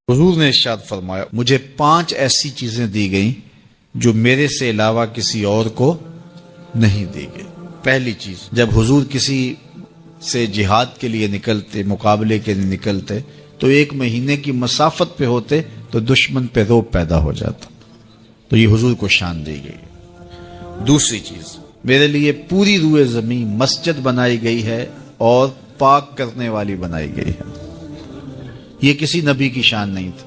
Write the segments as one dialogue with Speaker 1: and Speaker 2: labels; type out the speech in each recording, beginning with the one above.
Speaker 1: حضور نے ارشاد فرمایا مجھے 5 ایسی چیزیں دی گئیں جو میرے سے علاوہ کسی اور کو نہیں دی گئی۔ پہلی چیز، جب حضور کسی سے جہاد کے لیے نکلتے، مقابلے کے لیے نکلتے تو 1 مہینے کی مسافت پہ ہوتے تو دشمن پہ رعب پیدا ہو جاتا، تو یہ حضور کو شان دی گئی۔ دوسری چیز، میرے لیے پوری روئے زمین مسجد بنائی گئی ہے اور پاک کرنے والی بنائی گئی ہے۔ یہ کسی نبی کی شان نہیں تھی،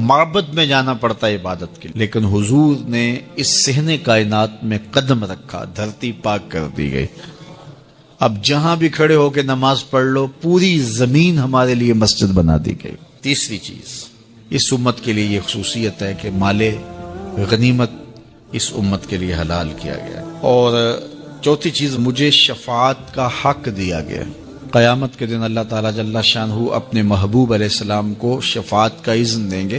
Speaker 1: معبد میں جانا پڑتا ہے عبادت کے لیے، لیکن حضور نے اس صحن کائنات میں قدم رکھا، دھرتی پاک کر دی گئی۔ اب جہاں بھی کھڑے ہو کے نماز پڑھ لو، پوری زمین ہمارے لیے مسجد بنا دی گئی۔ تیسری چیز، اس امت کے لیے یہ خصوصیت ہے کہ مال غنیمت اس امت کے لیے حلال کیا گیا۔ اور چوتھی چیز، مجھے شفاعت کا حق دیا گیا۔ قیامت کے دن اللہ تعالیٰ جل شانہ اپنے محبوب علیہ السلام کو شفاعت کا اذن دیں گے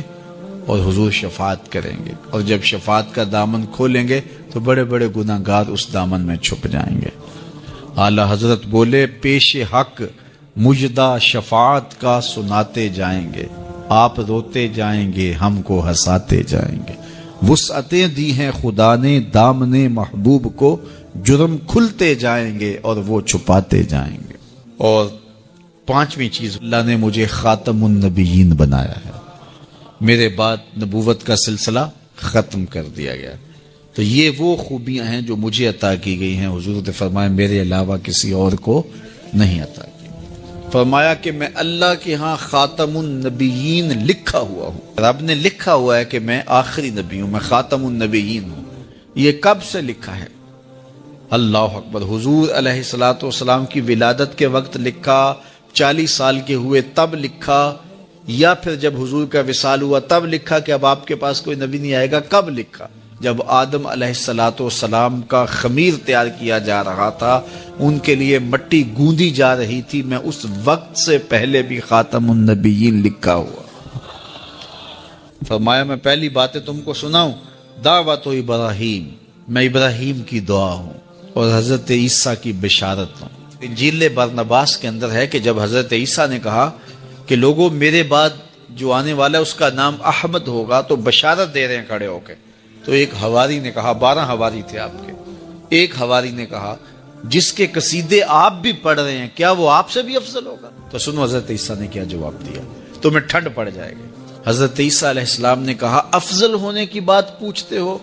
Speaker 1: اور حضور شفاعت کریں گے، اور جب شفاعت کا دامن کھولیں گے تو بڑے بڑے گناہگار اس دامن میں چھپ جائیں گے۔ اعلیٰ حضرت بولے، پیش حق مجدہ شفاعت کا سناتے جائیں گے، آپ روتے جائیں گے، ہم کو ہنساتے جائیں گے۔ وسعتیں دی ہیں خدا نے دامن محبوب کو، جرم کھلتے جائیں گے اور وہ چھپاتے جائیں گے۔ اور 5ویں چیز، اللہ نے مجھے خاتم النبیین بنایا ہے، میرے بعد نبوت کا سلسلہ ختم کر دیا گیا۔ تو یہ وہ خوبیاں ہیں جو مجھے عطا کی گئی ہیں، حضور نے فرمایا میرے علاوہ کسی اور کو نہیں عطا کی۔ فرمایا کہ میں اللہ کے ہاں خاتم النبیین لکھا ہوا ہوں، رب نے لکھا ہوا ہے کہ میں آخری نبی ہوں، میں خاتم النبیین ہوں۔ یہ کب سے لکھا ہے؟ اللہ اکبر، حضور علیہ الصلوۃ والسلام کی ولادت کے وقت لکھا، 40 سال کے ہوئے تب لکھا، یا پھر جب حضور کا وصال ہوا تب لکھا کہ اب آپ کے پاس کوئی نبی نہیں آئے گا؟ کب لکھا؟ جب آدم علیہ الصلوۃ والسلام کا خمیر تیار کیا جا رہا تھا، ان کے لیے مٹی گوندی جا رہی تھی، میں اس وقت سے پہلے بھی خاتم النبیین لکھا ہوا۔ فرمایا میں پہلی باتیں تم کو سناؤں، دعوت ابراہیم، میں ابراہیم کی دعا ہوں اور حضرت عیسیٰ کی بشارت ہوں۔ انجیل برنباس کے اندر ہے کہ جب حضرت عیسیٰ نے کہا کہ لوگوں میرے بعد جو آنے والا ہے اس کا نام احمد ہوگا، تو بشارت دے رہے ہیں کھڑے ہو کے، تو ایک حواری نے کہا، 12 حواری تھے آپ کے، ایک حواری نے کہا جس کے قصیدے آپ بھی پڑھ رہے ہیں کیا وہ آپ سے بھی افضل ہوگا؟ تو سنو حضرت عیسیٰ نے کیا جواب دیا، تمہیں ٹھنڈ پڑ جائے گی۔ حضرت عیسیٰ علیہ السلام نے کہا، افضل ہونے کی بات پوچھتے ہو؟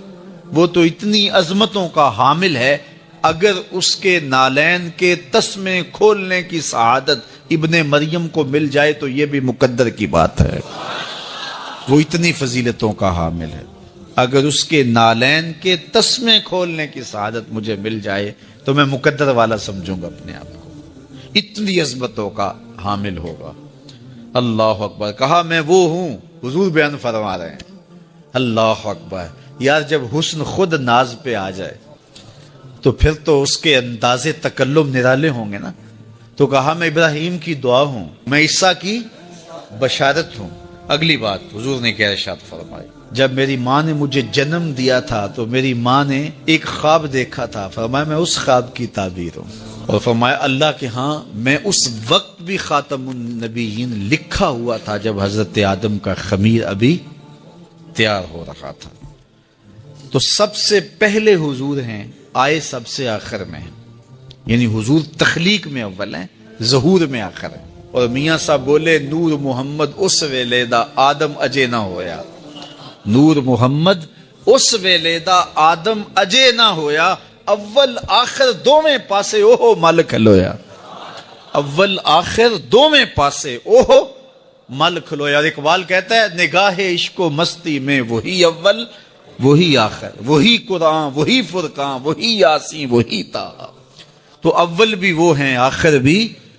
Speaker 1: وہ تو اتنی عظمتوں کا حامل ہے، اگر اس کے نالین کے تسمے کھولنے کی سعادت ابن مریم کو مل جائے تو یہ بھی مقدر کی بات ہے۔ وہ اتنی فضیلتوں کا حامل ہے، اگر اس کے نالین کے تسمے کھولنے کی سعادت مجھے مل جائے تو میں مقدر والا سمجھوں گا اپنے آپ کو، اتنی عظمتوں کا حامل ہوگا۔ اللہ اکبر، کہا میں وہ ہوں، حضور بیان فرما رہے ہیں۔ اللہ اکبر، یار جب حسن خود ناز پہ آ جائے تو پھر تو اس کے انداز تکلم نرالے ہوں گے نا۔ تو کہا میں ابراہیم کی دعا ہوں، میں عیسیٰ کی بشارت ہوں۔ اگلی بات حضور نے کیا ارشاد فرمائی، جب میری ماں نے مجھے جنم دیا تھا تو میری ماں نے ایک خواب دیکھا تھا، فرمایا میں اس خواب کی تعبیر ہوں۔ اور فرمایا اللہ کے ہاں میں اس وقت بھی خاتم النبیین لکھا ہوا تھا جب حضرت آدم کا خمیر ابھی تیار ہو رہا تھا۔ تو سب سے پہلے حضور ہیں، آئے سب سے آخر میں ہیں، یعنی حضور تخلیق میں اول ہیں، ظہور میں آخر ہیں۔ اور میاں صاحب بولے، نور محمد اس ویلیدہ آدم اجے نہ ہویا، نور محمد اس ویلیدہ آدم اجے نہ ہویا، اول آخر دوویں پاسے اوہو مل کھلویا، اول آخر دوویں پاسے اوہو مل کھلویا۔ اور اقبال کہتا ہے، نگاہ عشق و مستی میں وہی اول وہی آخر، وہی قرآن وہی فرقان وہی یاسین وہی طٰہٰ۔ تو اول بھی وہ ہیں، آخر بھی،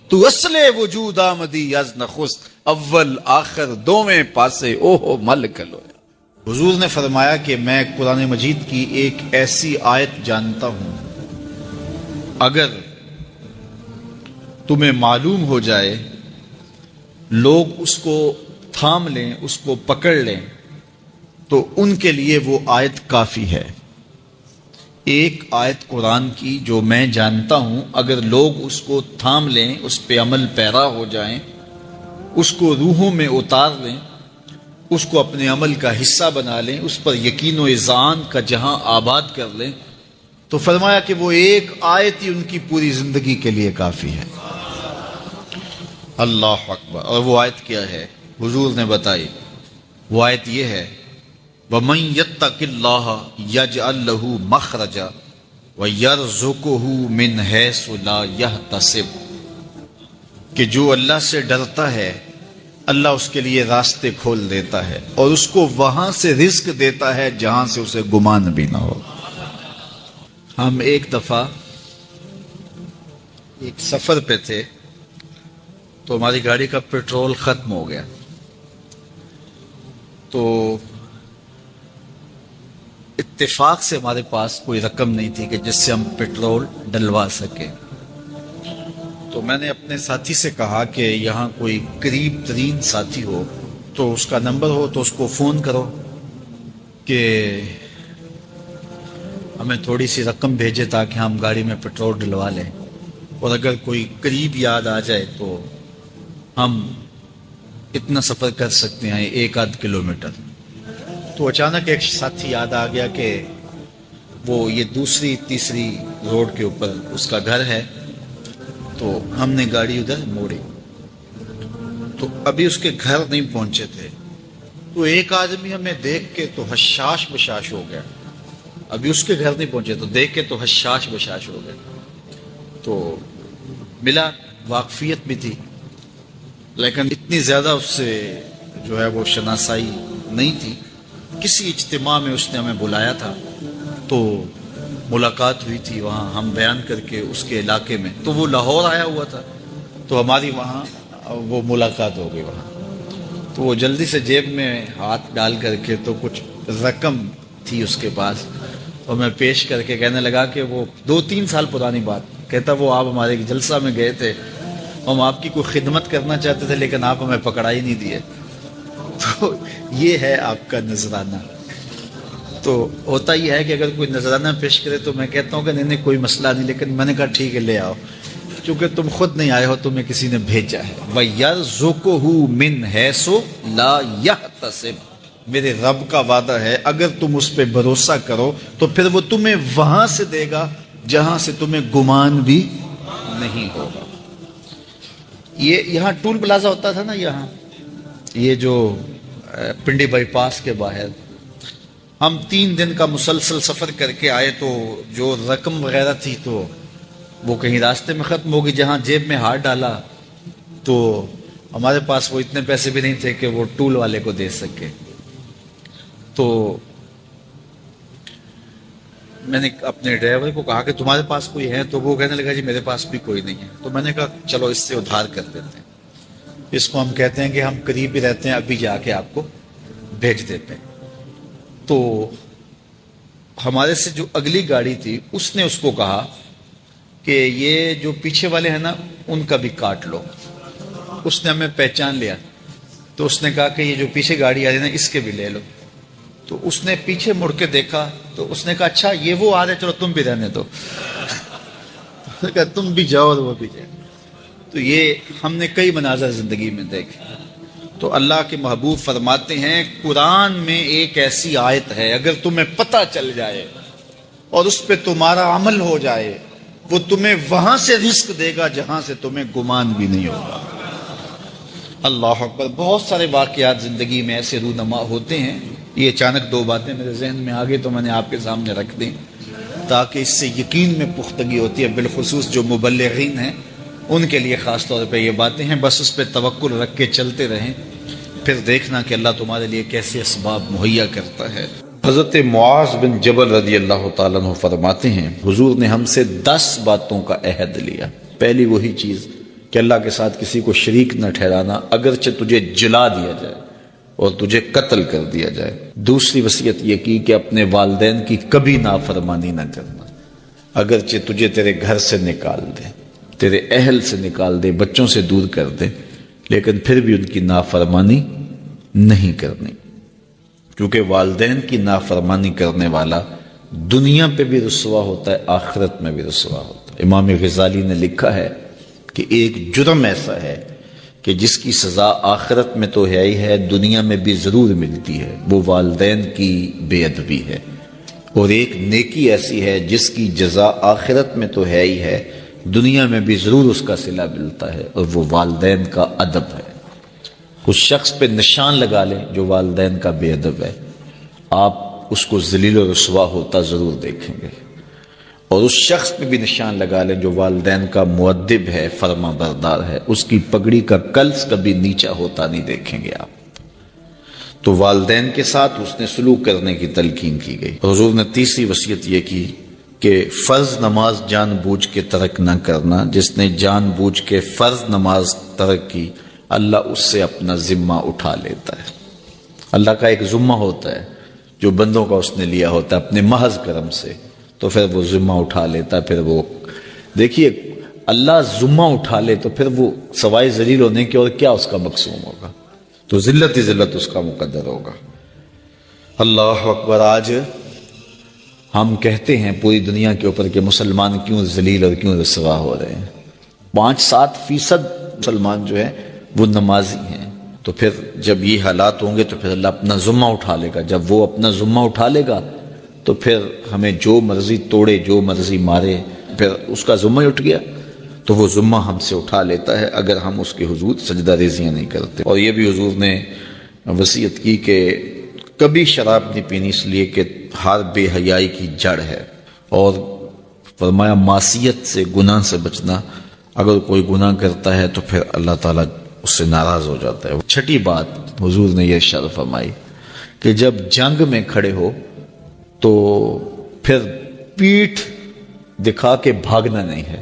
Speaker 1: تو اصل وجود آمدی از نخست، اول آخر دوویں پاسے اوہو مل کھلویا۔ حضور نے فرمایا کہ میں قرآن مجید کی ایک ایسی آیت جانتا ہوں، اگر تمہیں معلوم ہو جائے، لوگ اس کو تھام لیں، اس کو پکڑ لیں، تو ان کے لیے وہ آیت کافی ہے۔ ایک آیت قرآن کی جو میں جانتا ہوں، اگر لوگ اس کو تھام لیں، اس پہ عمل پیرا ہو جائیں، اس کو روحوں میں اتار لیں، اس کو اپنے عمل کا حصہ بنا لیں، اس پر یقین و اذعان کا جہاں آباد کر لیں، تو فرمایا کہ وہ ایک آیت ہی ان کی پوری زندگی کے لیے کافی ہے۔ اللہ اکبر۔ اور وہ آیت کیا ہے؟ حضور نے بتائی، وہ آیت یہ ہے وَمَن يَتَّقِ اللَّهَ يَجْعَل لَّهُ مَخْرَجًا وَيَرْزُقْهُ مِنْ حَيْثُ لَا يَحْتَسِبُ، کہ جو اللہ سے ڈرتا ہے اللہ اس کے لیے راستے کھول دیتا ہے اور اس کو وہاں سے رزق دیتا ہے جہاں سے اسے گمان بھی نہ ہو۔ ہم ایک دفعہ ایک سفر پہ تھے تو ہماری گاڑی کا پیٹرول ختم ہو گیا، تو اتفاق سے ہمارے پاس کوئی رقم نہیں تھی کہ جس سے ہم پیٹرول ڈلوا سکیں۔ تو میں نے اپنے ساتھی سے کہا کہ یہاں کوئی قریب ترین ساتھی ہو تو اس کا نمبر ہو تو اس کو فون کرو کہ ہمیں تھوڑی سی رقم بھیجے تاکہ ہم گاڑی میں پیٹرول ڈلوا لیں، اور اگر کوئی قریب یاد آ جائے تو ہم اتنا سفر کر سکتے ہیں 1-8 کلومیٹر۔ تو اچانک ایک ساتھی یاد آ گیا کہ وہ یہ دوسری تیسری روڈ کے اوپر اس کا گھر ہے، تو ہم نے گاڑی ادھر موڑی، تو ابھی اس کے گھر نہیں پہنچے تھے تو ایک آدمی ہمیں دیکھ کے تو حشاش بشاش ہو گیا، ابھی اس کے گھر نہیں پہنچے تو دیکھ کے تو حشاش بشاش ہو گیا۔ تو ملا، واقفیت بھی تھی لیکن اتنی زیادہ اس سے جو ہے وہ شناسائی نہیں تھی۔ کسی اجتماع میں اس نے ہمیں بلایا تھا تو ملاقات ہوئی تھی وہاں، ہم بیان کر کے اس کے علاقے میں، تو وہ لاہور آیا ہوا تھا تو ہماری وہاں وہ ملاقات ہو گئی وہاں۔ تو وہ جلدی سے جیب میں ہاتھ ڈال کر کے تو کچھ رقم تھی اس کے پاس، اور میں پیش کر کے کہنے لگا کہ وہ 2-3 سال پرانی بات، کہتا وہ آپ ہمارے ایک جلسہ میں گئے تھے، ہم آپ کی کوئی خدمت کرنا چاہتے تھے لیکن آپ ہمیں پکڑا ہی نہیں دیے۔ تو یہ ہے آپ کا نذرانہ۔ تو ہوتا یہ ہے کہ اگر کوئی نذرانہ پیش کرے تو میں کہتا ہوں کہ نہیں کوئی مسئلہ نہیں، لیکن میں نے کہا ٹھیک ہے لے آؤ، چونکہ تم خود نہیں آئے ہو، تمہیں کسی نے بھیجا ہے۔ وَيَرْزُقُهُ مِنْ حَيْثُ لَا يَحْتَسِبُ، میرے رب کا وعدہ ہے اگر تم اس پہ بھروسہ کرو تو پھر وہ تمہیں وہاں سے دے گا جہاں سے تمہیں گمان بھی نہیں ہوگا۔ یہ یہاں ٹول پلازا ہوتا تھا نا، یہاں یہ جو پنڈی بائی پاس کے باہر، ہم 3 دن کا مسلسل سفر کر کے آئے تو جو رقم وغیرہ تھی تو وہ کہیں راستے میں ختم ہو گئی، جہاں جیب میں ہاتھ ڈالا تو ہمارے پاس وہ اتنے پیسے بھی نہیں تھے کہ وہ ٹول والے کو دے سکے۔ تو میں نے اپنے ڈرائیور کو کہا کہ تمہارے پاس کوئی ہے، تو وہ کہنے لگا جی میرے پاس بھی کوئی نہیں ہے۔ تو میں نے کہا چلو اس سے ادھار کر دیتے ہیں، اس کو ہم کہتے ہیں کہ ہم قریب ہی رہتے ہیں، ابھی جا کے آپ کو بھیج دیتے ہیں۔ تو ہمارے سے جو اگلی گاڑی تھی اس نے اس کو کہا کہ یہ جو پیچھے والے ہیں نا ان کا بھی کاٹ لو۔ اس نے ہمیں پہچان لیا تو اس نے کہا کہ یہ جو پیچھے گاڑی آ رہی ہے نا اس کے بھی لے لو۔ تو اس نے پیچھے مڑ کے دیکھا تو اس نے کہا اچھا یہ وہ آ رہے، چلو تم بھی رہنے دو۔ کہا تم بھی جاؤ اور وہ بھی جائے۔ تو یہ ہم نے کئی مناظر زندگی میں دیکھے۔ تو اللہ کے محبوب فرماتے ہیں قرآن میں ایک ایسی آیت ہے اگر تمہیں پتہ چل جائے اور اس پہ تمہارا عمل ہو جائے وہ تمہیں وہاں سے رزق دے گا جہاں سے تمہیں گمان بھی نہیں ہوگا۔ اللہ اکبر۔ بہت سارے واقعات زندگی میں ایسے رونما ہوتے ہیں۔ یہ اچانک 2 باتیں میرے ذہن میں آ گئی تو میں نے آپ کے سامنے رکھ دیں تاکہ اس سے یقین میں پختگی ہوتی ہے، بالخصوص جو مبلغین ہیں ان کے لیے خاص طور پہ یہ باتیں ہیں۔ بس اس پہ توکل رکھ کے چلتے رہیں، پھر دیکھنا کہ اللہ تمہارے لیے کیسے اسباب مہیا کرتا ہے۔ حضرت معاذ بن جبل رضی اللہ تعالیٰ عنہ فرماتے ہیں حضور نے ہم سے 10 باتوں کا عہد لیا۔ پہلی وہی چیز کہ اللہ کے ساتھ کسی کو شریک نہ ٹھہرانا، اگرچہ تجھے جلا دیا جائے اور تجھے قتل کر دیا جائے۔ دوسری وصیت یہ کی کہ اپنے والدین کی کبھی نافرمانی نہ کرنا، اگرچہ تجھے تیرے گھر سے نکال دے، تیرے اہل سے نکال دے، بچوں سے دور کر دے، لیکن پھر بھی ان کی نافرمانی نہیں کرنی، کیونکہ والدین کی نافرمانی کرنے والا دنیا پہ بھی رسوا ہوتا ہے، آخرت میں بھی رسوا ہوتا ہے۔ امام غزالی نے لکھا ہے کہ ایک جرم ایسا ہے کہ جس کی سزا آخرت میں تو ہے ہی ہے، دنیا میں بھی ضرور ملتی ہے، وہ والدین کی بے ادبی ہے۔ اور ایک نیکی ایسی ہے جس کی جزا آخرت میں تو ہے ہی ہے، دنیا میں بھی ضرور اس کا صلہ ملتا ہے، اور وہ والدین کا ادب ہے۔ اس شخص پہ نشان لگا لیں جو والدین کا بے ادب ہے، آپ اس کو ذلیل و رسوا ہوتا ضرور دیکھیں گے، اور اس شخص پہ بھی نشان لگا لیں جو والدین کا مؤدب ہے، فرما بردار ہے، اس کی پگڑی کا کلس کبھی نیچا ہوتا نہیں دیکھیں گے آپ۔ تو والدین کے ساتھ اس نے سلوک کرنے کی تلقین کی گئی۔ حضور نے تیسری وصیت یہ کی کہ فرض نماز جان بوجھ کے ترک نہ کرنا، جس نے جان بوجھ کے فرض نماز ترک کی اللہ اس سے اپنا ذمہ اٹھا لیتا ہے۔ اللہ کا ایک ذمہ ہوتا ہے جو بندوں کا اس نے لیا ہوتا ہے اپنے محض کرم سے، تو پھر وہ ذمہ اٹھا لیتا ہے۔ پھر وہ دیکھیے اللہ ذمہ اٹھا لے تو پھر وہ سوائے ذلیل ہونے کے اور کیا اس کا مقصوم ہوگا، تو ذلت ہی ذلت اس کا مقدر ہوگا۔ اللہ اکبر۔ آج ہم کہتے ہیں پوری دنیا کے اوپر کہ مسلمان کیوں ذلیل اور کیوں رسوا ہو رہے ہیں۔ 5-7% مسلمان جو ہے وہ نمازی ہیں، تو پھر جب یہ حالات ہوں گے تو پھر اللہ اپنا ذمہ اٹھا لے گا۔ جب وہ اپنا ذمہ اٹھا لے گا تو پھر ہمیں جو مرضی توڑے جو مرضی مارے، پھر اس کا ذمہ اٹھ گیا تو وہ ذمہ ہم سے اٹھا لیتا ہے اگر ہم اس کے حضور سجدہ ریزیاں نہیں کرتے۔ اور یہ بھی حضور نے وصیت کی کہ کبھی شراب نہیں پینی، اس لیے کہ ہر بے حیائی کی جڑ ہے، اور فرمایا معصیت سے، گناہ سے بچنا، اگر کوئی گناہ کرتا ہے تو پھر اللہ تعالیٰ اس سے ناراض ہو جاتا ہے۔ چھٹی بات حضور نے یہ ارشاد فرمائی کہ جب جنگ میں کھڑے ہو تو پھر پیٹھ دکھا کے بھاگنا نہیں ہے،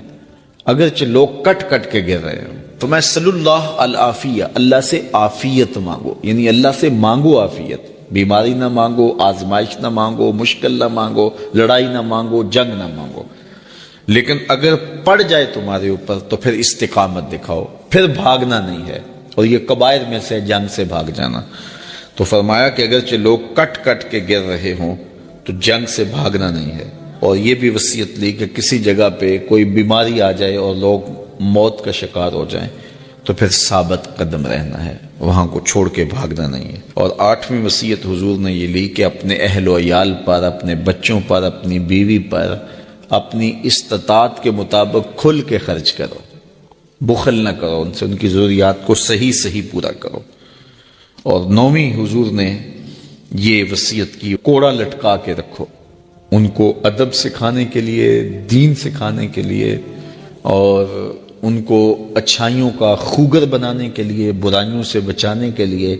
Speaker 1: اگرچہ لوگ کٹ کٹ کے گر رہے ہیں تو میں صلی اللہ العافیہ، اللہ سے عافیت مانگو، یعنی اللہ سے مانگو عافیت، بیماری نہ مانگو، آزمائش نہ مانگو، مشکل نہ مانگو، لڑائی نہ مانگو، جنگ نہ مانگو، لیکن اگر پڑ جائے تمہارے اوپر تو پھر استقامت دکھاؤ، پھر بھاگنا نہیں ہے، اور یہ کبائر میں سے جنگ سے بھاگ جانا۔ تو فرمایا کہ اگرچہ لوگ کٹ کٹ کے گر رہے ہوں تو جنگ سے بھاگنا نہیں ہے۔ اور یہ بھی وصیت لی کہ کسی جگہ پہ کوئی بیماری آ جائے اور لوگ موت کا شکار ہو جائیں تو پھر ثابت قدم رہنا ہے، وہاں کو چھوڑ کے بھاگنا نہیں ہے۔ اور 8ویں وصیت حضور نے یہ لی کہ اپنے اہل و عیال پر، اپنے بچوں پر، اپنی بیوی پر اپنی استطاعت کے مطابق کھل کے خرچ کرو، بخل نہ کرو، ان سے ان کی ضروریات کو صحیح پورا کرو۔ اور 9ویں حضور نے یہ وصیت کی کوڑا لٹکا کے رکھو، ان کو ادب سکھانے کے لیے، دین سکھانے کے لیے، اور ان کو اچھائیوں کا خوگر بنانے کے لیے، برائیوں سے بچانے کے لیے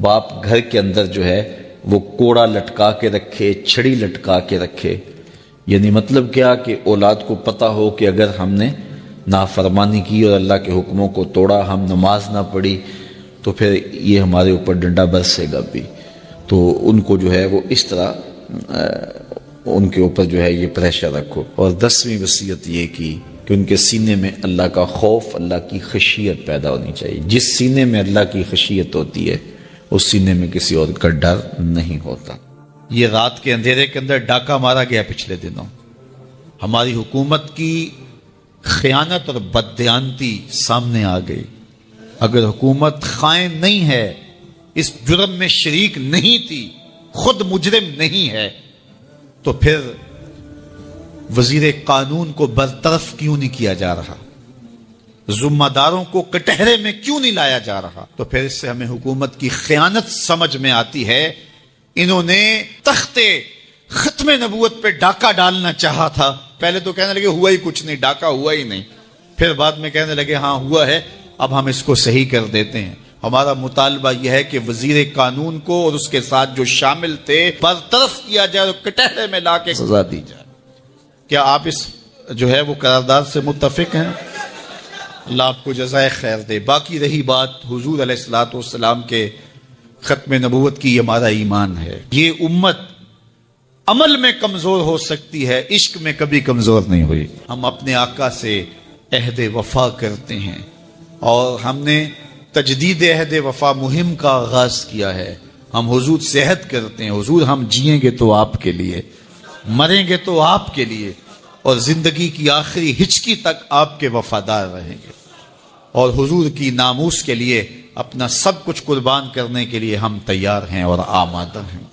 Speaker 1: باپ گھر کے اندر جو ہے وہ کوڑا لٹکا کے رکھے، چھڑی لٹکا کے رکھے۔ یعنی مطلب کیا کہ اولاد کو پتہ ہو کہ اگر ہم نے نافرمانی کی اور اللہ کے حکموں کو توڑا، ہم نماز نہ پڑھی تو پھر یہ ہمارے اوپر ڈنڈا برسے گا بھی۔ تو ان کو جو ہے وہ اس طرح ان کے اوپر جو ہے یہ پریشر رکھو۔ اور 10ویں وصیت یہ کی کہ ان کے سینے میں اللہ کا خوف، اللہ کی خشیت پیدا ہونی چاہیے۔ جس سینے میں اللہ کی خشیت ہوتی ہے اس سینے میں کسی اور کا ڈر نہیں ہوتا۔ یہ رات کے اندھیرے کے اندر ڈاکہ مارا گیا پچھلے دنوں، ہماری حکومت کی خیانت اور بددیانتی سامنے آ گئی۔ اگر حکومت خائن نہیں ہے، اس جرم میں شریک نہیں تھی، خود مجرم نہیں ہے، تو پھر وزیر قانون کو برطرف کیوں نہیں کیا جا رہا؟ ذمہ داروں کو کٹہرے میں کیوں نہیں لایا جا رہا؟ تو پھر اس سے ہمیں حکومت کی خیانت سمجھ میں آتی ہے۔ انہوں نے تخت ختم نبوت پہ ڈاکہ ڈالنا چاہا تھا، پہلے تو کہنے لگے ہوا ہی کچھ نہیں، ڈاکہ ہوا ہی نہیں، پھر بعد میں کہنے لگے ہاں ہوا ہے، اب ہم اس کو صحیح کر دیتے ہیں۔ ہمارا مطالبہ یہ ہے کہ وزیر قانون کو اور اس کے ساتھ جو شامل تھے برطرف کیا جائے اور کٹہرے میں لا کے سزا دی جائے۔ کیا آپ اس جو ہے وہ قرارداد سے متفق ہیں؟ اللہ آپ کو جزائے خیر دے۔ باقی رہی بات حضور علیہ الصلوۃ والسلام کے ختم نبوت کی، ہمارا ایمان ہے یہ امت عمل میں کمزور ہو سکتی ہے، عشق میں کبھی کمزور نہیں ہوئی۔ ہم اپنے آقا سے عہد وفا کرتے ہیں، اور ہم نے تجدید عہد وفا مہم کا آغاز کیا ہے۔ ہم حضور سے عہد کرتے ہیں، حضور ہم جئیں گے تو آپ کے لیے، مریں گے تو آپ کے لیے، اور زندگی کی آخری ہچکی تک آپ کے وفادار رہیں گے۔ اور حضور کی ناموس کے لیے اپنا سب کچھ قربان کرنے کے لیے ہم تیار ہیں اور آمادہ ہیں۔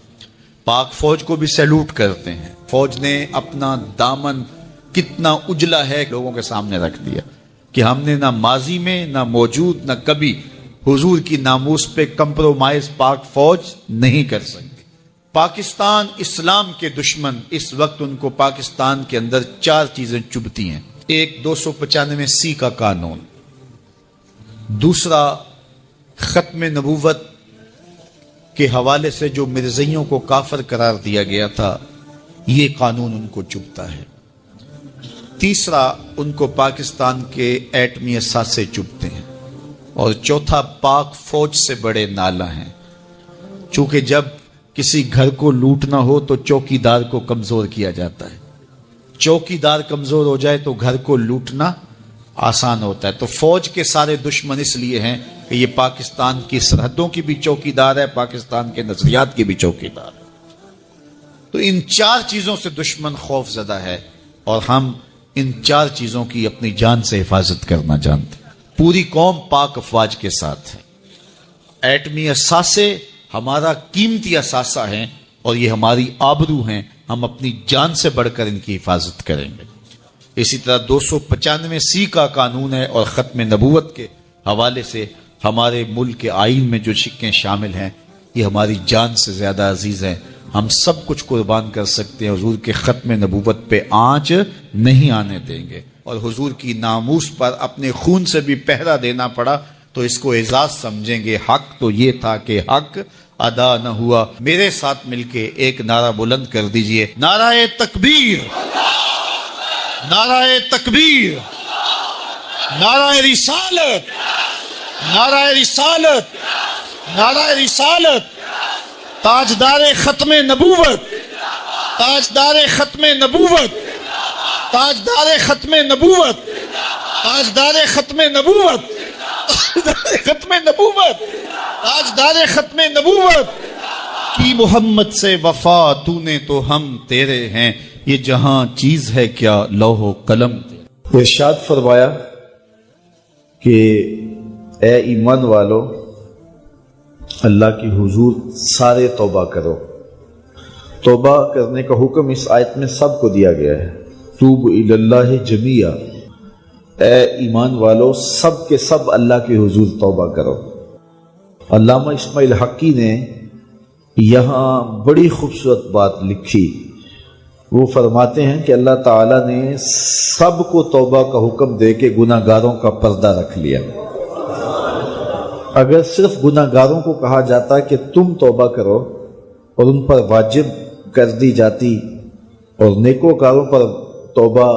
Speaker 1: پاک فوج کو بھی سیلوٹ کرتے ہیں۔ فوج نے اپنا دامن کتنا اجلا ہے لوگوں کے سامنے رکھ دیا کہ ہم نے نہ ماضی میں نہ موجود نہ کبھی حضور کی ناموس پہ کمپرومائز پاک فوج نہیں کر سکتی۔ پاکستان اسلام کے دشمن اس وقت ان کو پاکستان کے اندر 4 چیزیں چبھتی ہیں۔ ایک 295C کا قانون، دوسرا ختم نبوت کے حوالے سے جو مرزائیوں کو کافر قرار دیا گیا تھا، یہ قانون ان کو چبھتا ہے، تیسرا ان کو پاکستان کے ایٹمی اثاثے چبھتے ہیں، اور چوتھا پاک فوج سے بڑے نالا ہیں۔ چونکہ جب کسی گھر کو لوٹنا ہو تو چوکیدار کو کمزور کیا جاتا ہے، چوکیدار کمزور ہو جائے تو گھر کو لوٹنا آسان ہوتا ہے۔ تو فوج کے سارے دشمن اس لیے ہیں کہ یہ پاکستان کی سرحدوں کی بھی چوکیدار ہے، پاکستان کے نظریات کی بھی چوکیدار ہے۔ تو ان 4 چیزوں سے دشمن خوف زدہ ہے، اور ہم ان 4 چیزوں کی اپنی جان سے حفاظت کرنا جانتے ہیں۔ پوری قوم پاک افواج کے ساتھ ہے۔ ایٹمی اثاثے ہمارا قیمتی اثاثہ ہیں اور یہ ہماری آبرو ہیں، ہم اپنی جان سے بڑھ کر ان کی حفاظت کریں گے۔ اسی طرح 295C کا قانون ہے، اور ختم نبوت کے حوالے سے ہمارے ملک کے آئین میں جو شقیں شامل ہیں یہ ہماری جان سے زیادہ عزیز ہیں۔ ہم سب کچھ قربان کر سکتے ہیں، حضور کے ختم نبوت پہ آنچ نہیں آنے دیں گے، اور حضور کی ناموس پر اپنے خون سے بھی پہرا دینا پڑا تو اس کو اعزاز سمجھیں گے۔ حق تو یہ تھا کہ حق ادا نہ ہوا۔ میرے ساتھ مل کے ایک نعرہ بلند کر دیجئے، نعرہ تکبیر، نعرہ تکبیر، نعرہ رسالت، نعرہ رسالت، نعرہ رسالت، تاجدار ختم نبوت، تاجدار ختم نبوت، تاجدار ختم نبوت، تاجدار ختم نبوت، تاجدار ختم نبوت، تاجدار ختم نبوت کی محمد سے وفا تو نے تو ہم تیرے ہیں، یہ جہاں چیز ہے کیا لوح و قلم۔
Speaker 2: ارشاد فرمایا کہ اے ایمان والو، اللہ کی حضور سارے توبہ کرو۔ توبہ کرنے کا حکم اس آیت میں سب کو دیا گیا ہے۔ توب الی اللہ جمیعا، اے ایمان والو سب کے سب اللہ کے حضور توبہ کرو۔ علامہ اسماعیل حقی نے یہاں بڑی خوبصورت بات لکھی۔ وہ فرماتے ہیں کہ اللہ تعالیٰ نے سب کو توبہ کا حکم دے کے گناہ گاروں کا پردہ رکھ لیا۔ اگر صرف گناہ گاروں کو کہا جاتا کہ تم توبہ کرو اور ان پر واجب کر دی جاتی، اور نیکوکاروں پر توبہ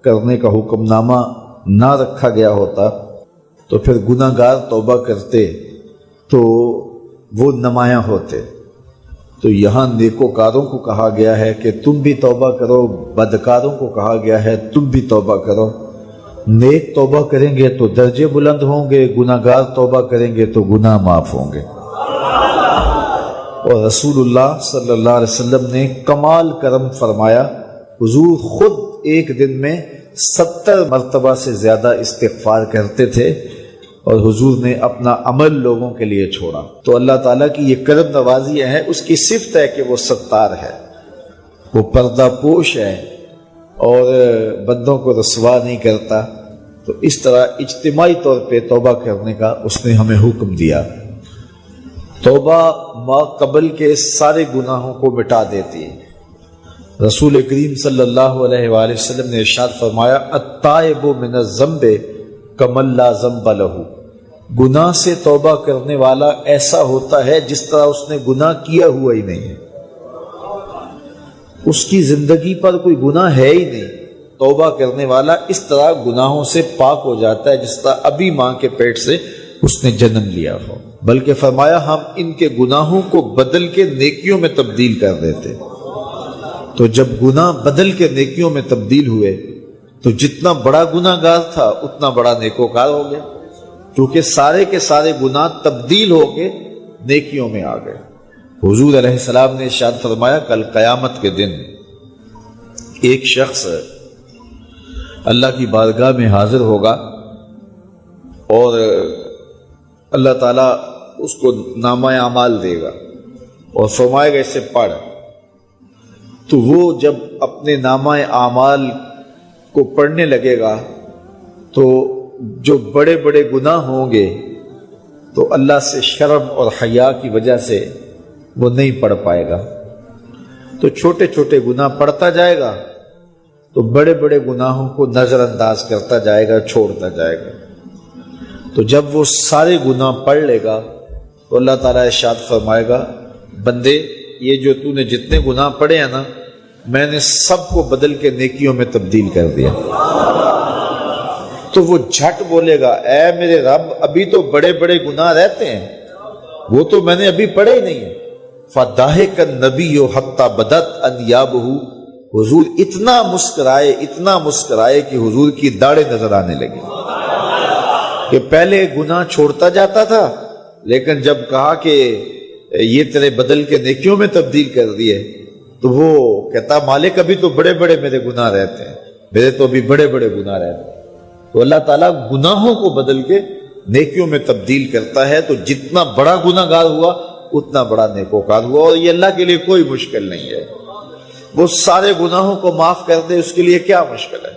Speaker 2: کرنے کا حکم نامہ نہ رکھا گیا ہوتا، تو پھر گناہ گار توبہ کرتے تو وہ نمایاں ہوتے۔ تو یہاں نیکوکاروں کو کہا گیا ہے کہ تم بھی توبہ کرو، بدکاروں کو کہا گیا ہے تم بھی توبہ کرو۔ نیک توبہ کریں گے تو درجے بلند ہوں گے، گناہ گار توبہ کریں گے تو گناہ معاف ہوں گے۔ اور رسول اللہ صلی اللہ علیہ وسلم نے کمال کرم فرمایا، حضور خود ایک دن میں 70 مرتبہ سے زیادہ استغفار کرتے تھے، اور حضور نے اپنا عمل لوگوں کے لیے چھوڑا۔ تو اللہ تعالیٰ کی یہ کرم نوازی ہے، اس کی صفت ہے کہ وہ ستار ہے، وہ پردہ پوش ہے اور بندوں کو رسوا نہیں کرتا۔ تو اس طرح اجتماعی طور پہ توبہ کرنے کا اس نے ہمیں حکم دیا۔ توبہ ما قبل کے سارے گناہوں کو مٹا دیتی ہے۔ رسول کریم صلی اللہ علیہ وآلہ وسلم نے ارشاد فرمایا، التائب من الذنب کمن لا ذنب لہ، گناہ سے توبہ کرنے والا ایسا ہوتا ہے جس طرح اس نے گناہ کیا ہوا ہی نہیں ہے، اس کی زندگی پر کوئی گناہ ہے ہی نہیں۔ توبہ کرنے والا اس طرح گناہوں سے پاک ہو جاتا ہے جس طرح ابھی ماں کے پیٹ سے اس نے جنم لیا ہو۔ بلکہ فرمایا ہم ان کے گناہوں کو بدل کے نیکیوں میں تبدیل کر دیتے۔ تو جب گناہ بدل کے نیکیوں میں تبدیل ہوئے تو جتنا بڑا گناہ گار تھا اتنا بڑا نیکوکار ہو گیا، کیونکہ سارے کے سارے گناہ تبدیل ہو کے نیکیوں میں آ گئے۔ حضور علیہ السلام نے ارشاد فرمایا، کل قیامت کے دن ایک شخص اللہ کی بارگاہ میں حاضر ہوگا اور اللہ تعالیٰ اس کو نامہ اعمال دے گا اور فرمائے گا اسے پڑھ. تو وہ جب اپنے نامہ اعمال کو پڑھنے لگے گا تو جو بڑے بڑے گناہ ہوں گے تو اللہ سے شرم اور حیا کی وجہ سے وہ نہیں پڑھ پائے گا. تو چھوٹے چھوٹے گناہ پڑھتا جائے گا تو بڑے بڑے گناہوں کو نظر انداز کرتا جائے گا، چھوڑتا جائے گا. تو جب وہ سارے گناہ پڑھ لے گا تو اللہ تعالیٰ ارشاد فرمائے گا بندے یہ جو تو نے جتنے گناہ پڑھے ہیں نا میں نے سب کو بدل کے نیکیوں میں تبدیل کر دیا. تو وہ جھٹ بولے گا اے میرے رب ابھی تو بڑے بڑے گناہ رہتے ہیں، وہ تو میں نے ابھی پڑھے ہی نہیں ہیں. فَضَحِكَ النَّبِيُّ حَتَّى بَدَتْ أَنْيَابُهُ حضور اتنا مسکرائے کہ حضور کی داڑھیں نظر آنے لگی. کہ پہلے گناہ چھوڑتا جاتا تھا لیکن جب کہا کہ یہ تیرے بدل کے نیکیوں میں تبدیل کر دیے تو وہ کہتا مالک ابھی تو بڑے بڑے میرے گناہ رہتے ہیں، میرے تو ابھی بڑے بڑے گناہ رہتے ہیں. تو اللہ تعالیٰ گناہوں کو بدل کے نیکیوں میں تبدیل کرتا ہے. تو جتنا بڑا گناہ گار ہوا اتنا بڑا نیکوکار ہوا، اور یہ اللہ کے لیے کوئی مشکل نہیں ہے. وہ سارے گناہوں کو معاف کر دے اس کے لیے کیا مشکل ہے.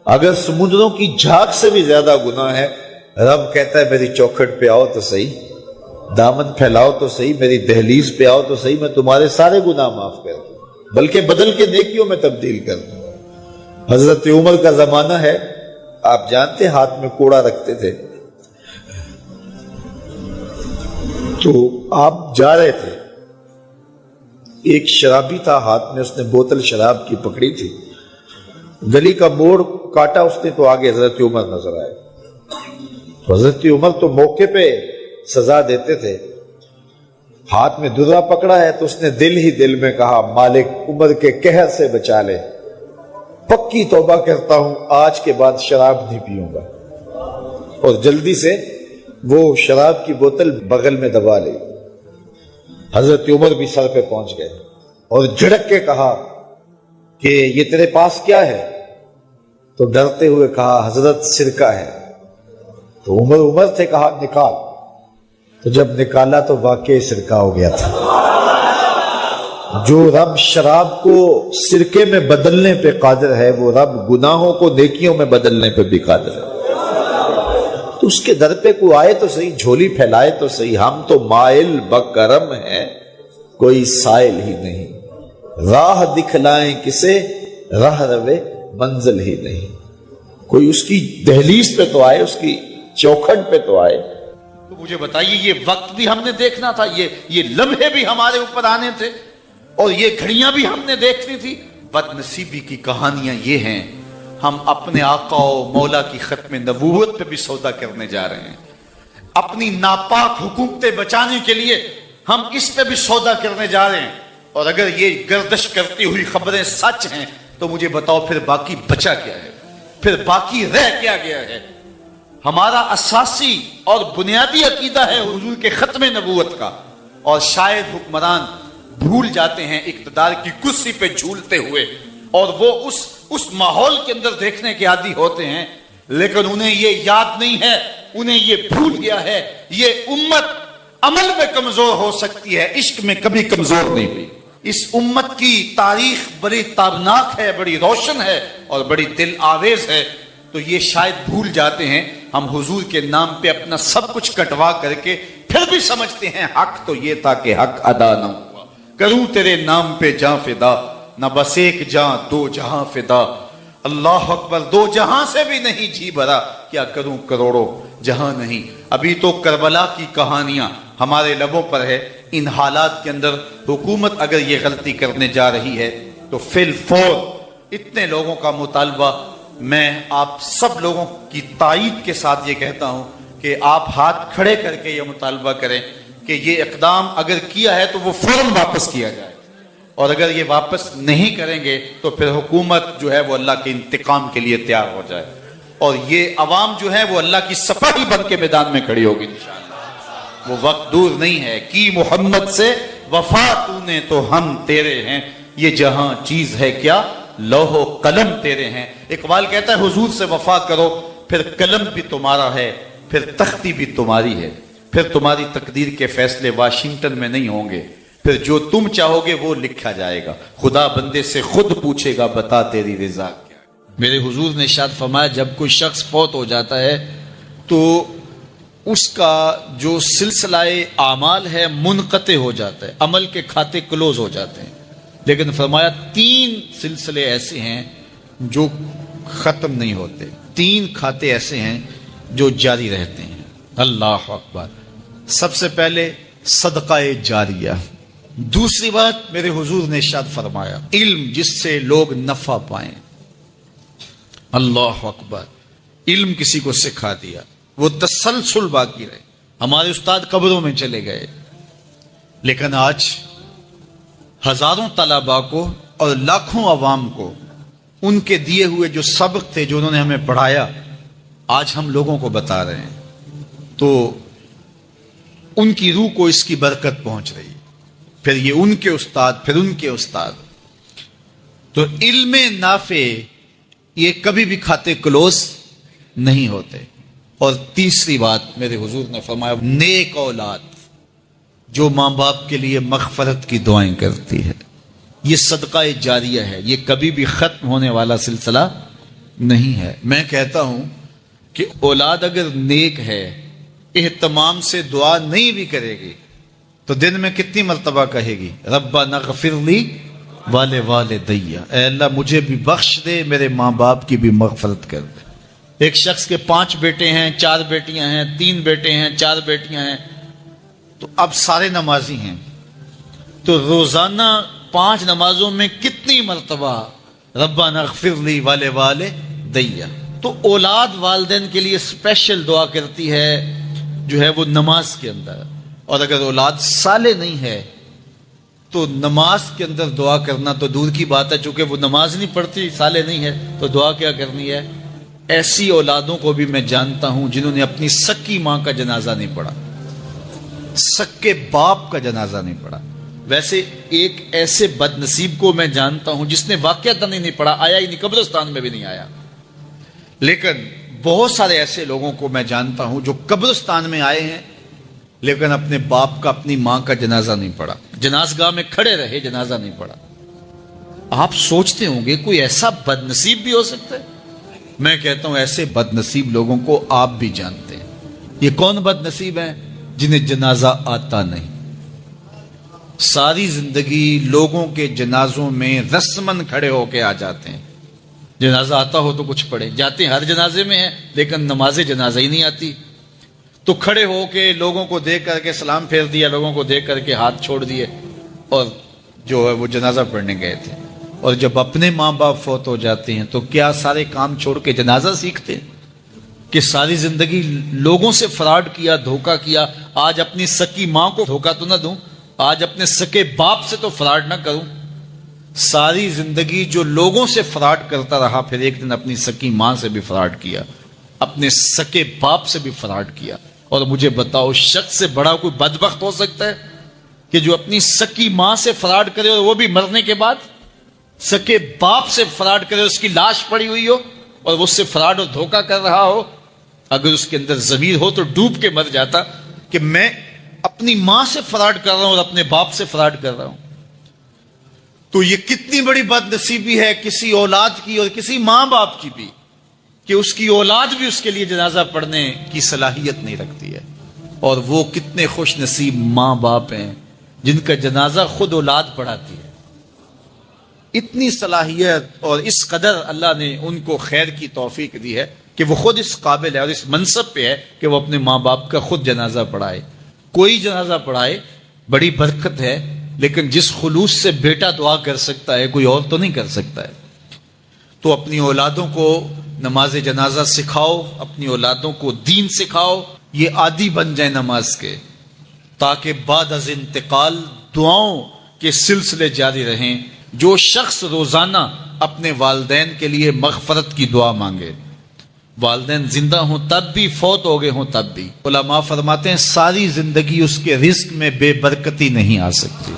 Speaker 2: اگر سمندروں کی جھاگ سے بھی زیادہ گناہ ہے رب کہتا ہے میری چوکھٹ پہ آؤ تو صحیح، دامن پھیلاؤ تو صحیح، میری دہلیز پہ آؤ تو صحیح، میں تمہارے سارے گناہ معاف کر دوں بلکہ بدل کے نیکیوں میں تبدیل کر دوں. حضرت عمر کا زمانہ ہے، آپ جانتے ہاتھ میں کوڑا رکھتے تھے. تو آپ جا رہے تھے، ایک شرابی تھا ہاتھ میں، اس نے بوتل شراب کی پکڑی تھی، گلی کا موڑ کاٹا اس نے تو آگے حضرت عمر نظر آئے. حضرت عمر تو موقع پہ سزا دیتے تھے. ہاتھ میں درا پکڑا ہے تو اس نے دل ہی دل میں کہا مالک عمر کے قہر سے بچا لے، پکی توبہ کرتا ہوں آج کے بعد شراب نہیں پیوں گا. اور جلدی سے وہ شراب کی بوتل بغل میں دبا لی. حضرت عمر بھی سر پہ پہنچ گئے اور جھڑک کے کہا کہ یہ تیرے پاس کیا ہے؟ تو ڈرتے ہوئے کہا حضرت سرکہ ہے. تو عمر تھے، کہا نکال. تو جب نکالا تو واقعی سرکہ ہو گیا تھا. جو رب شراب کو سرکے میں بدلنے پہ قادر ہے وہ رب گناہوں کو نیکیوں میں بدلنے پہ بھی قادر ہے. تو اس کے در پہ کوئی آئے تو صحیح، جھولی پھیلائے تو صحیح. ہم تو مائل بکرم ہیں کوئی سائل ہی نہیں، راہ دکھلائیں کسے راہ روے منزل ہی نہیں. کوئی اس کی دہلیز پہ تو آئے، اس کی چوکھٹ پہ تو آئے.
Speaker 1: تو مجھے بتائیے یہ وقت بھی ہم نے دیکھنا تھا، یہ لمحے بھی ہمارے اوپر آنے تھے اور یہ گھڑیاں بھی ہم نے دیکھنی تھی. بد نصیبی کی کہانیاں یہ ہیں ہم اپنے آقا و مولا کی ختم نبوت پہ بھی سودا کرنے جا رہے ہیں. اپنی ناپاک حکومتیں بچانے کے لیے ہم اس پہ بھی سودا کرنے جا رہے ہیں. اور اگر یہ گردش کرتی ہوئی خبریں سچ ہیں تو مجھے بتاؤ پھر باقی بچا کیا ہے، پھر باقی رہ کیا گیا ہے. ہمارا اساسی اور بنیادی عقیدہ ہے حضور کے ختم نبوت کا، اور شاید حکمران بھول جاتے ہیں اقتدار کی کرسی پہ جھولتے ہوئے، اور وہ اس ماحول کے اندر دیکھنے کے عادی ہوتے ہیں، لیکن انہیں یہ یاد نہیں ہے، انہیں یہ بھول گیا ہے یہ امت عمل میں کمزور ہو سکتی ہے، عشق میں کبھی کمزور نہیں ہوئی. اس امت کی تاریخ بڑی تابناک ہے، بڑی روشن ہے اور بڑی دل آویز ہے. تو یہ شاید بھول جاتے ہیں ہم حضور کے نام پہ اپنا سب کچھ کٹوا کر کے پھر بھی سمجھتے ہیں حق تو یہ تھا کہ حق ادا نہ ہوا. کروں تیرے نام پہ جاں فدا، نہ بس ایک جاں دو جہاں فدا. اللہ اکبر، دو جہاں سے بھی نہیں جی بھرا، کیا کروں کروڑوں جہاں نہیں. ابھی تو کربلا کی کہانیاں ہمارے لبوں پر ہے. ان حالات کے اندر حکومت اگر یہ غلطی کرنے جا رہی ہے تو فی الفور اتنے لوگوں کا مطالبہ، میں آپ سب لوگوں کی تائید کے ساتھ یہ کہتا ہوں کہ آپ ہاتھ کھڑے کر کے یہ مطالبہ کریں کہ یہ اقدام اگر کیا ہے تو وہ فوراً واپس کیا جائے، اور اگر یہ واپس نہیں کریں گے تو پھر حکومت جو ہے وہ اللہ کے انتقام کے لیے تیار ہو جائے، اور یہ عوام جو ہے وہ اللہ کی سپاہی بن کے میدان میں کھڑی ہوگی انشاءاللہ. وہ وقت دور نہیں ہے. کی محمد سے وفا تو نے تو ہم تیرے ہیں، یہ جہاں چیز ہے کیا لوح و قلم تیرے ہیں. اقبال کہتا ہے حضور سے وفا کرو پھر قلم بھی تمہارا ہے، پھر تختی بھی تمہاری ہے، پھر تمہاری تقدیر کے فیصلے واشنگٹن میں نہیں ہوں گے، پھر جو تم چاہو گے وہ لکھا جائے گا، خدا بندے سے خود پوچھے گا بتا تیری رضا کیا۔ میرے حضور نے ارشاد فرمایا جب کوئی شخص فوت ہو جاتا ہے تو اس کا جو سلسلہ اعمال ہے منقطع ہو جاتا ہے، عمل کے کھاتے کلوز ہو جاتے ہیں، لیکن فرمایا 3 سلسلے ایسے ہیں جو ختم نہیں ہوتے، 3 کھاتے ایسے ہیں جو جاری رہتے ہیں۔ اللہ اکبر۔ سب سے پہلے صدقہ جاریہ، دوسری بات میرے حضور نے ارشاد فرمایا علم جس سے لوگ نفع پائیں۔ اللہ اکبر۔ علم کسی کو سکھا دیا، وہ تسلسل باقی رہے۔ ہمارے استاد قبروں میں چلے گئے، لیکن آج ہزاروں طلباء کو اور لاکھوں عوام کو ان کے دیے ہوئے جو سبق تھے جو انہوں نے ہمیں پڑھایا آج ہم لوگوں کو بتا رہے ہیں، تو ان کی روح کو اس کی برکت پہنچ رہی، پھر یہ ان کے استاد، پھر ان کے استاد۔ تو علم نافع یہ کبھی بھی کھاتے کلوز نہیں ہوتے۔ اور تیسری بات میرے حضور نے فرمایا نیک اولاد جو ماں باپ کے لیے مغفرت کی دعائیں کرتی ہے، یہ صدقہ جاریہ ہے، یہ کبھی بھی ختم ہونے والا سلسلہ نہیں ہے۔ میں کہتا ہوں کہ اولاد اگر نیک ہے، اہتمام سے دعا نہیں بھی کرے گی تو دن میں کتنی مرتبہ کہے گی ربنا اغفر لی ولوالدی، اے اللہ مجھے بھی بخش دے، میرے ماں باپ کی بھی مغفرت کر دے۔ ایک شخص کے 5 بیٹے ہیں، 4 بیٹیاں ہیں، 3 بیٹے ہیں، 4 بیٹیاں ہیں، تو اب سارے نمازی ہیں، تو روزانہ 5 نمازوں میں کتنی مرتبہ ربنا اغفر لی ولوالدی۔ تو اولاد والدین کے لیے اسپیشل دعا کرتی ہے جو ہے وہ نماز کے اندر، اور اگر اولاد صالح نہیں ہے تو نماز کے اندر دعا کرنا تو دور کی بات ہے، چونکہ وہ نماز نہیں پڑھتی، صالح نہیں ہے، تو دعا کیا کرنی ہے۔ ایسی اولادوں کو بھی میں جانتا ہوں جنہوں نے اپنی سکی ماں کا جنازہ نہیں پڑھا، سکے باپ کا جنازہ نہیں پڑھا۔ ویسے ایک ایسے بد نصیب کو میں جانتا ہوں جس نے واقعتاً نہیں پڑھا، آیا ہی نہیں، قبرستان میں بھی نہیں آیا، لیکن بہت سارے ایسے لوگوں کو میں جانتا ہوں جو قبرستان میں آئے ہیں لیکن اپنے باپ کا، اپنی ماں کا جنازہ نہیں پڑھا، جنازگاہ میں کھڑے رہے، جنازہ نہیں پڑھا۔ آپ سوچتے ہوں گے کوئی ایسا بد نصیب بھی ہو سکتا ہے؟ میں کہتا ہوں ایسے بد نصیب لوگوں کو آپ بھی جانتے ہیں۔ یہ کون بد نصیب ہیں؟ جنہیں جنازہ آتا نہیں، ساری زندگی لوگوں کے جنازوں میں رسمن کھڑے ہو کے آ جاتے ہیں، جنازہ آتا ہو تو کچھ پڑھے، جاتے ہیں ہر جنازے میں ہیں لیکن نماز جنازہ ہی نہیں آتی، تو کھڑے ہو کے لوگوں کو دیکھ کر کے سلام پھیر دیا، لوگوں کو دیکھ کر کے ہاتھ چھوڑ دیے، اور جو ہے وہ جنازہ پڑھنے گئے تھے۔ اور جب اپنے ماں باپ فوت ہو جاتے ہیں تو کیا سارے کام چھوڑ کے جنازہ سیکھتے ہیں کہ ساری زندگی لوگوں سے فراڈ کیا، دھوکہ کیا، آج اپنی سکی ماں کو دھوکہ تو نہ دوں، آج اپنے سکے باپ سے تو فراڈ نہ کروں۔ ساری زندگی جو لوگوں سے فراڈ کرتا رہا، پھر ایک دن اپنی سکی ماں سے بھی فراڈ کیا، اپنے سکے باپ سے بھی فراڈ کیا۔ اور مجھے بتاؤ شخص سے بڑا کوئی بدبخت ہو سکتا ہے کہ جو اپنی سکی ماں سے فراڈ کرے اور وہ بھی مرنے کے بعد، سکے باپ سے فراڈ کرے، اس کی لاش پڑی ہوئی ہو اور وہ اس سے فراڈ اور دھوکہ کر رہا ہو؟ اگر اس کے اندر ضمیر ہو تو ڈوب کے مر جاتا کہ میں اپنی ماں سے فراڈ کر رہا ہوں اور اپنے باپ سے فراڈ کر رہا ہوں۔ تو یہ کتنی بڑی بد نصیبی ہے کسی اولاد کی اور کسی ماں باپ کی بھی کہ اس کی اولاد بھی اس کے لیے جنازہ پڑھنے کی صلاحیت نہیں رکھتی ہے۔ اور وہ کتنے خوش نصیب ماں باپ ہیں جن کا جنازہ خود اولاد پڑھاتی ہے۔ اتنی صلاحیت اور اس قدر اللہ نے ان کو خیر کی توفیق دی ہے کہ وہ خود اس قابل ہے اور اس منصب پہ ہے کہ وہ اپنے ماں باپ کا خود جنازہ پڑھائے۔ کوئی جنازہ پڑھائے بڑی برکت ہے، لیکن جس خلوص سے بیٹا دعا کر سکتا ہے کوئی اور تو نہیں کر سکتا ہے۔ تو اپنی اولادوں کو نماز جنازہ سکھاؤ، اپنی اولادوں کو دین سکھاؤ، یہ عادی بن جائیں نماز کے، تاکہ بعد از انتقال دعاؤں کے سلسلے جاری رہیں۔ جو شخص روزانہ اپنے والدین کے لیے مغفرت کی دعا مانگے، والدین زندہ ہوں تب بھی، فوت ہو گئے ہوں تب بھی، علماء فرماتے ہیں ساری زندگی اس کے رزق میں بے برکتی نہیں آ سکتی۔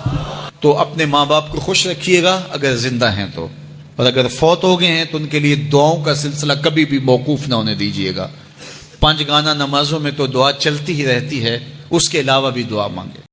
Speaker 1: تو اپنے ماں باپ کو خوش رکھیے گا اگر زندہ ہیں تو، اور اگر فوت ہو گئے ہیں تو ان کے لیے دعاؤں کا سلسلہ کبھی بھی موقوف نہ ہونے دیجیے گا۔ 5 گانا نمازوں میں تو دعا چلتی ہی رہتی ہے، اس کے علاوہ بھی دعا مانگے۔